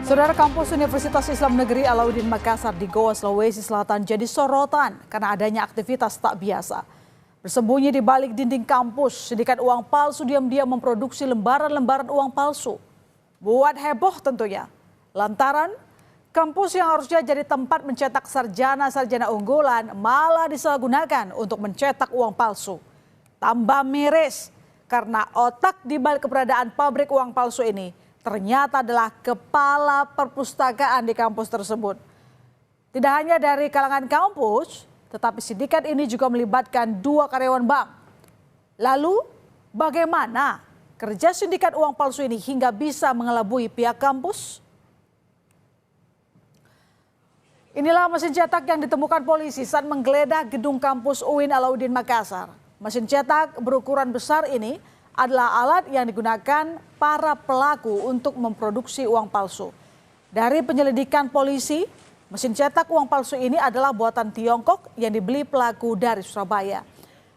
Saudara, kampus Universitas Islam Negeri Alauddin Makassar di Goa, Sulawesi Selatan jadi sorotan karena adanya aktivitas tak biasa. Bersembunyi di balik dinding kampus, sindikat uang palsu diam-diam memproduksi lembaran-lembaran uang palsu. Buat heboh tentunya. Lantaran kampus yang harusnya jadi tempat mencetak sarjana-sarjana unggulan malah disalahgunakan untuk mencetak uang palsu. Tambah miris karena otak di balik keberadaan pabrik uang palsu ini ternyata adalah kepala perpustakaan di kampus tersebut. Tidak hanya dari kalangan kampus, tetapi sindikat ini juga melibatkan 2 karyawan bank. Lalu bagaimana kerja sindikat uang palsu ini hingga bisa mengelabui pihak kampus? Inilah mesin cetak yang ditemukan polisi saat menggeledah gedung kampus UIN Alauddin Makassar. Mesin cetak berukuran besar ini adalah alat yang digunakan para pelaku untuk memproduksi uang palsu. Dari penyelidikan polisi, mesin cetak uang palsu ini adalah buatan Tiongkok yang dibeli pelaku dari Surabaya.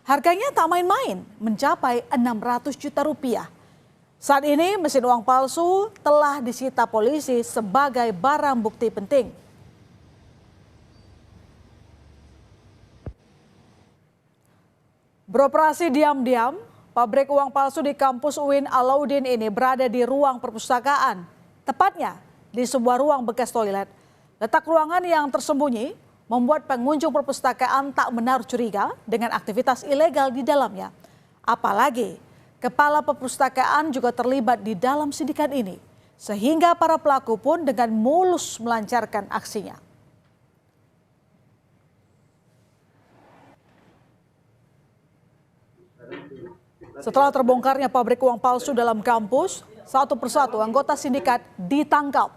Harganya tak main-main, mencapai 600 juta rupiah. Saat ini mesin uang palsu telah disita polisi sebagai barang bukti penting. Beroperasi diam-diam, pabrik uang palsu di kampus UIN Alauddin ini berada di ruang perpustakaan, tepatnya di sebuah ruang bekas toilet. Letak ruangan yang tersembunyi membuat pengunjung perpustakaan tak menaruh curiga dengan aktivitas ilegal di dalamnya. Apalagi kepala perpustakaan juga terlibat di dalam sindikat ini, sehingga para pelaku pun dengan mulus melancarkan aksinya. Setelah terbongkarnya pabrik uang palsu dalam kampus, satu persatu anggota sindikat ditangkap.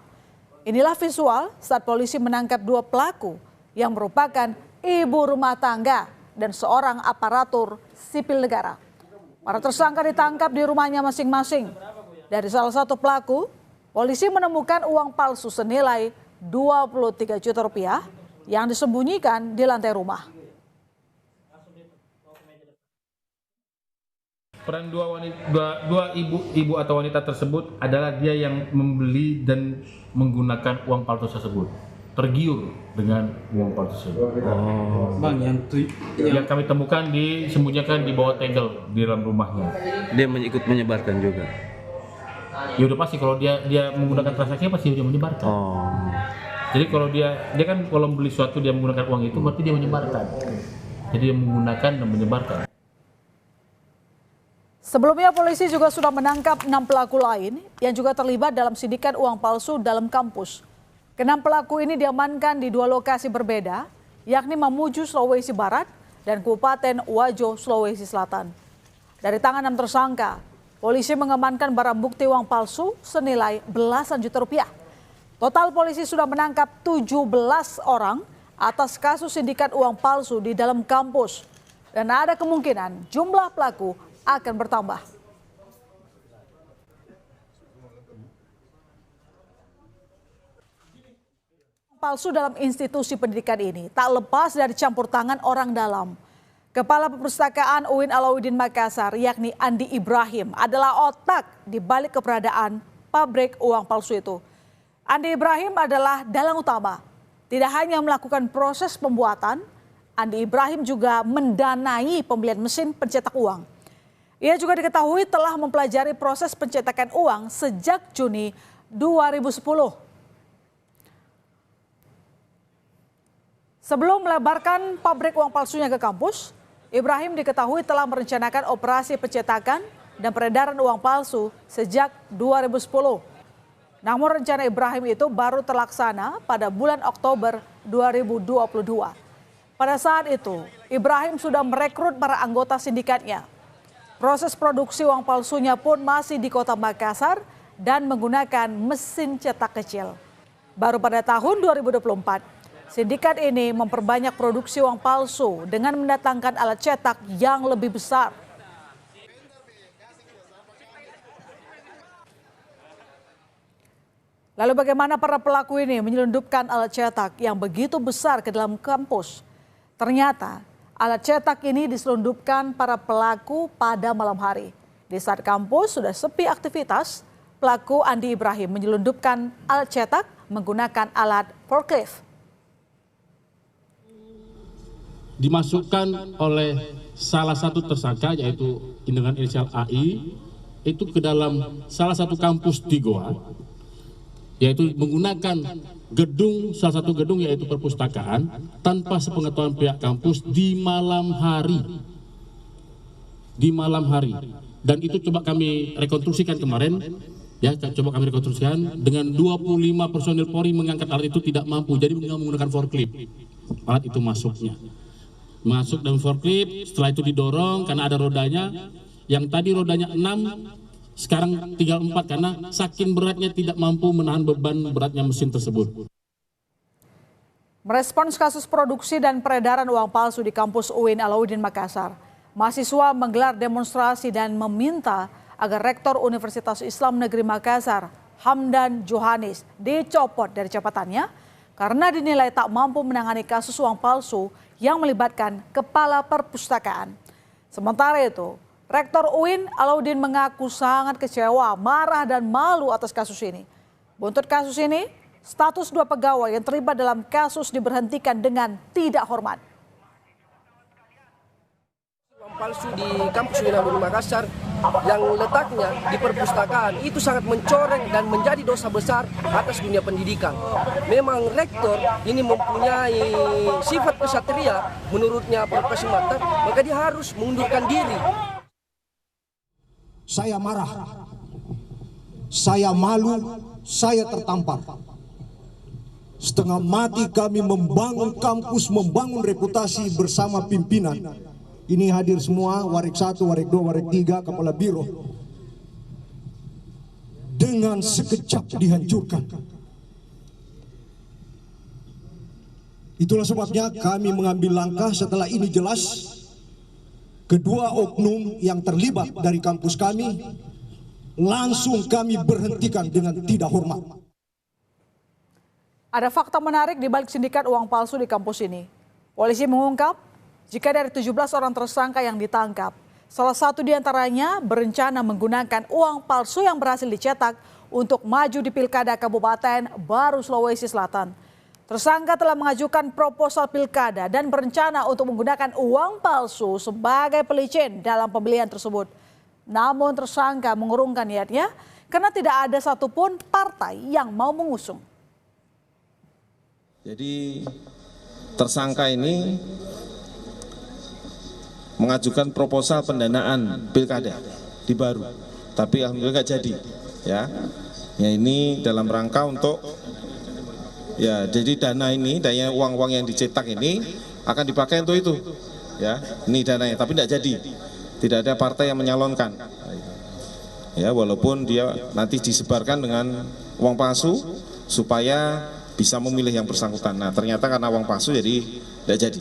Inilah visual saat polisi menangkap 2 pelaku yang merupakan ibu rumah tangga dan seorang aparatur sipil negara. Para tersangka ditangkap di rumahnya masing-masing. Dari salah satu pelaku, polisi menemukan uang palsu senilai 23 juta rupiah yang disembunyikan di lantai rumah. Peran dua ibu atau wanita tersebut adalah dia yang membeli dan menggunakan uang palsu tersebut, tergiur dengan uang palsu tersebut. Bang, yang kami temukan disembunyikan di bawah tegel di dalam rumahnya. Dia ikut menyebarkan juga. Ya udah pasti kalau dia menggunakan transaksi pasti dia menyebarkan. Jadi kalau dia kan kalau membeli sesuatu dia menggunakan uang itu berarti dia menyebarkan. Jadi dia menggunakan dan menyebarkan. Sebelumnya polisi juga sudah menangkap 6 pelaku lain yang juga terlibat dalam sindikat uang palsu dalam kampus. Ke-6 pelaku ini diamankan di 2 lokasi berbeda, yakni Mamuju, Sulawesi Barat dan Kabupaten Wajo, Sulawesi Selatan. Dari tangan 6 tersangka, polisi mengamankan barang bukti uang palsu senilai belasan juta rupiah. Total polisi sudah menangkap 17 orang atas kasus sindikat uang palsu di dalam kampus. Dan ada kemungkinan jumlah pelaku akan bertambah. Palsu dalam institusi pendidikan ini tak lepas dari campur tangan orang dalam. Kepala Perpustakaan UIN Alauddin Makassar yakni Andi Ibrahim adalah otak di balik keberadaan pabrik uang palsu itu. Andi Ibrahim adalah dalang utama. Tidak hanya melakukan proses pembuatan, Andi Ibrahim juga mendanai pembelian mesin pencetak uang. Ia juga diketahui telah mempelajari proses pencetakan uang sejak Juni 2010. Sebelum melebarkan pabrik uang palsunya ke kampus, Ibrahim diketahui telah merencanakan operasi pencetakan dan peredaran uang palsu sejak 2010. Namun rencana Ibrahim itu baru terlaksana pada bulan Oktober 2022. Pada saat itu, Ibrahim sudah merekrut para anggota sindikatnya. Proses produksi uang palsunya pun masih di kota Makassar dan menggunakan mesin cetak kecil. Baru pada tahun 2024, sindikat ini memperbanyak produksi uang palsu dengan mendatangkan alat cetak yang lebih besar. Lalu bagaimana para pelaku ini menyelundupkan alat cetak yang begitu besar ke dalam kampus? Ternyata alat cetak ini diselundupkan para pelaku pada malam hari. Di saat kampus sudah sepi aktivitas, pelaku Andi Ibrahim menyelundupkan alat cetak menggunakan alat forklift. Dimasukkan oleh salah satu tersangka yaitu dengan inisial AI itu ke dalam salah satu kampus di Goa, yaitu menggunakan salah satu gedung yaitu perpustakaan tanpa sepengetahuan pihak kampus di malam hari. Dan itu coba kami rekonstruksikan kemarin, ya coba kami rekonstruksikan dengan 25 personil Polri mengangkat alat itu tidak mampu, jadi menggunakan forklift. Alat itu masuk dalam forklift, setelah itu didorong karena ada rodanya, yang tadi rodanya 6 sekarang tinggal 4 karena saking beratnya tidak mampu menahan beban beratnya mesin tersebut. Merespons kasus produksi dan peredaran uang palsu di kampus UIN Alauddin Makassar, mahasiswa menggelar demonstrasi dan meminta agar Rektor Universitas Islam Negeri Makassar, Hamdan Johanis, dicopot dari jabatannya karena dinilai tak mampu menangani kasus uang palsu yang melibatkan kepala perpustakaan. Sementara itu, Rektor UIN Alauddin mengaku sangat kecewa, marah dan malu atas kasus ini. Buntut kasus ini, status 2 pegawai yang terlibat dalam kasus diberhentikan dengan tidak hormat. Uang palsu di kampus UIN Alauddin Makassar yang letaknya di perpustakaan itu sangat mencoreng dan menjadi dosa besar atas dunia pendidikan. Memang rektor ini mempunyai sifat kesatria menurutnya Profesor Marta, maka dia harus mengundurkan diri. Saya marah, saya malu, saya tertampar. Setengah mati kami membangun kampus, membangun reputasi bersama pimpinan. Ini hadir semua, Warik 1, Warik 2, Warik 3, Kepala Biro. Dengan sekejap dihancurkan. Itulah sebabnya kami mengambil langkah setelah ini jelas. Kedua oknum yang terlibat dari kampus kami langsung kami berhentikan dengan tidak hormat. Ada fakta menarik di balik sindikat uang palsu di kampus ini. Polisi mengungkap jika dari 17 orang tersangka yang ditangkap, salah satu diantaranya berencana menggunakan uang palsu yang berhasil dicetak untuk maju di Pilkada Kabupaten Baru Sulawesi Selatan. Tersangka telah mengajukan proposal pilkada dan berencana untuk menggunakan uang palsu sebagai pelicin dalam pemilihan tersebut. Namun tersangka mengurungkan niatnya karena tidak ada satupun partai yang mau mengusung. Jadi tersangka ini mengajukan proposal pendanaan pilkada di Baru, tapi alhamdulillah nggak jadi. Ya ini dalam rangka untuk jadi dana ini, dana uang-uang yang dicetak ini akan dipakai untuk itu. Ya, ini dananya, tapi tidak jadi. Tidak ada partai yang menyalonkan. Ya, walaupun dia nanti disebarkan dengan uang palsu supaya bisa memilih yang bersangkutan. Nah, ternyata karena uang palsu jadi tidak jadi.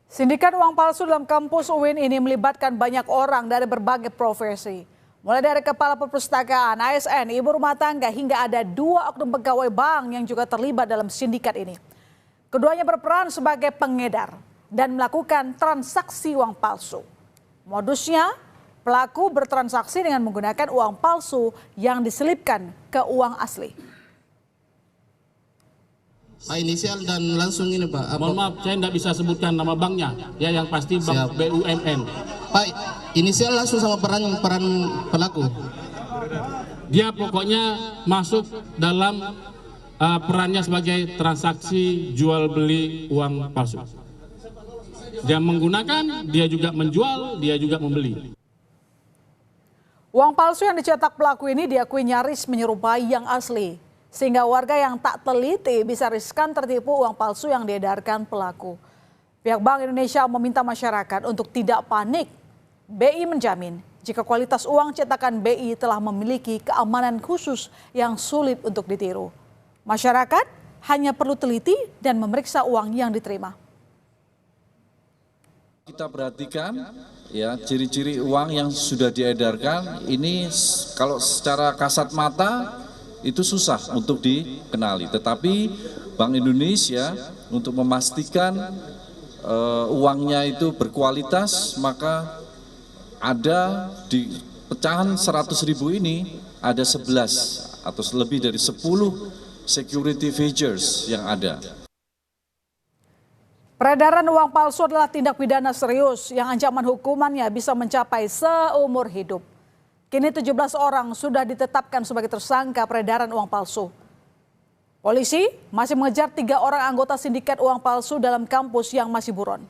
Sindikat uang palsu dalam kampus UIN ini melibatkan banyak orang dari berbagai profesi. Mulai dari kepala perpustakaan, ASN, ibu rumah tangga, hingga ada 2 oknum pegawai bank yang juga terlibat dalam sindikat ini. Keduanya berperan sebagai pengedar dan melakukan transaksi uang palsu. Modusnya, pelaku bertransaksi dengan menggunakan uang palsu yang diselipkan ke uang asli. Pak, inisial dan langsung ini Pak. Mohon maaf, saya tidak bisa sebutkan nama banknya, ya yang pasti bank BUMN. Pak, inisial langsung sama peran pelaku. Dia pokoknya masuk dalam perannya sebagai transaksi jual beli uang palsu. Dia menggunakan, dia juga menjual, dia juga membeli. Uang palsu yang dicetak pelaku ini diakui nyaris menyerupai yang asli. Sehingga warga yang tak teliti bisa riskan tertipu uang palsu yang diedarkan pelaku. Pihak Bank Indonesia meminta masyarakat untuk tidak panik. BI menjamin jika kualitas uang cetakan BI telah memiliki keamanan khusus yang sulit untuk ditiru. Masyarakat hanya perlu teliti dan memeriksa uang yang diterima. Kita perhatikan ya ciri-ciri uang yang sudah diedarkan ini kalau secara kasat mata itu susah untuk dikenali, tetapi Bank Indonesia untuk memastikan uangnya itu berkualitas maka ada di pecahan 100.000 ini ada 11 atau lebih dari 10 security features yang ada. Peredaran uang palsu adalah tindak pidana serius yang ancaman hukumannya bisa mencapai seumur hidup. Kini 17 orang sudah ditetapkan sebagai tersangka peredaran uang palsu. Polisi masih mengejar 3 orang anggota sindikat uang palsu dalam kampus yang masih buron.